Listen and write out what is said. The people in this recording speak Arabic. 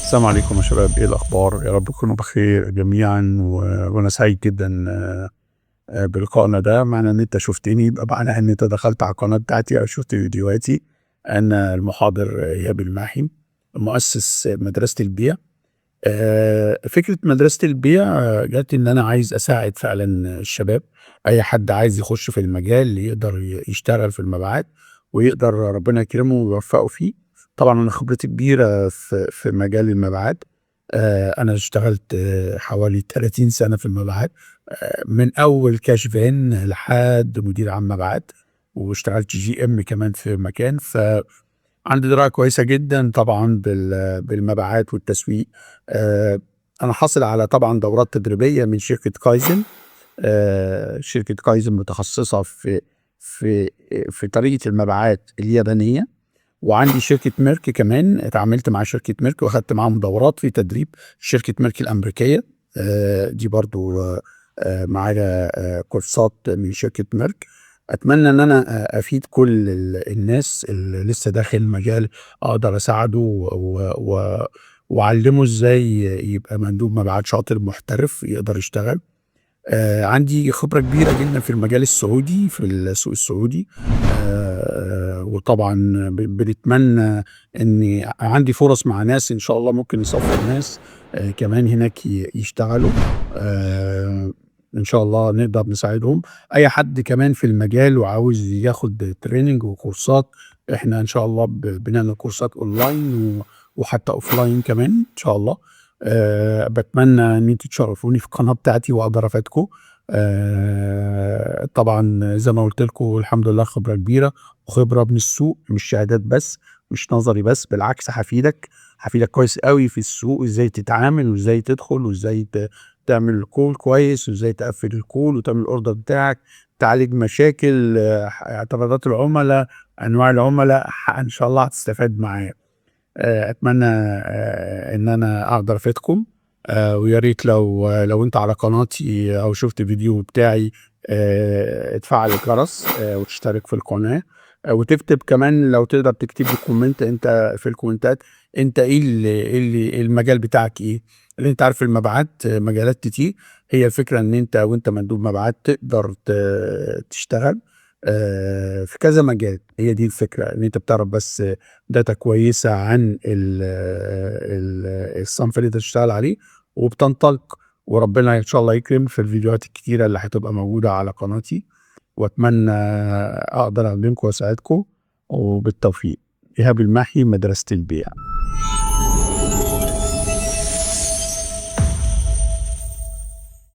السلام عليكم يا شباب، ايه الاخبار؟ يا رب تكونوا بخير جميعا وانا سعيد جدا بلقائنا ده. معنى ان انت شفتني يبقى معنى ان انت دخلت على القناه بتاعتي او شفت فيديوهاتي. انا المحاضر ايهاب الماحي، مؤسس مدرسه البيع. فكره مدرسه البيع جت ان انا عايز اساعد فعلا الشباب، اي حد عايز يخش في المجال يقدر يشتغل في المبيعات ويقدر ربنا يكرمه ويوفقه فيه. طبعا انا خبرتي كبيره في مجال المبيعات. أنا اشتغلت حوالي 30 سنة في المبيعات، من أول كاشفين لحد مدير عام مبيعات، واشتغلت GM كمان في مكان، فعندي دراية كويسة جدًا طبعًا بالمبيعات والتسويق. آآ أنا حاصل على طبعًا دورات تدريبية من شركة كايزن. شركة كايزن متخصصة في في طريقة المبيعات اليابانية. وعندي شركة ميرك كمان، اتعاملت مع شركة ميرك وأخدت معاهم دورات في تدريب شركة ميرك الأمريكية. دي برضه معايا كورسات من شركة ميرك. أتمنى إن أنا أفيد كل الناس اللي لسه داخل المجال، أقدر أساعده وأعلمه إزاي يبقى مندوب مبيعات شاطر محترف يقدر يشتغل. عندي خبرة كبيرة جدًا في المجال السعودي، في السوق السعودي. وطبعًا بنتمنى إن عندي فرص مع ناس إن شاء الله ممكن يصفّوا ناس كمان هناك يشتغلوا. إن شاء الله نقدر نساعدهم. أي حد كمان في المجال وعاوز ياخد training وكورسات، إحنا إن شاء الله بنعمل كورسات online وحتى offline كمان إن شاء الله. باتمنى إن أنتم تشرفوني في القناة بتاعتي وأقدر أفيدكم. طبعًا زي ما قُلت لكم الحمد لله خبرة كبيرة، وخبرة من السوق مش شهادات بس، مش نظري بس، بالعكس هافيدك كويس أوي في السوق، إزاي تتعامل وإزاي تدخل وإزاي تعمل call كويس وإزاي تقفل الcall وتعمل الorder بتاعك، تعالج مشاكل اعتراضات العملا، أنواع العملا، إن شاء الله هتستفاد معايا. أتمنى إن أنا أقدر أفيدكم. ويا ريت لو أنت على قناتي أو شُفت فيديو بتاعي تفعّل الجرس وتشترك في القناة. وتكتب كمان لو تقدر تكتب لي comment أنت في الكومنتات، أنت إيه المجال بتاعك إيه؟ لإن أنت عارف المبيعات مجالات كتير. هي الفكرة إن أنت وأنت مندوب مبيعات تقدر تشتغل في كذا مجال. هي دي الفكرة، إن أنت بتعرف بس data كويسة عن الصنف اللي أنت تشتغل عليه وبتنطلق، وربنا إن شاء الله يكرم في الفيديوهات الكتيرة اللي هتبقى موجودة على قناتي. وأتمنى أقدر أخدمكم وأساعدكم، وبالتوفيق. إيهاب الماحي، مدرسة البيع.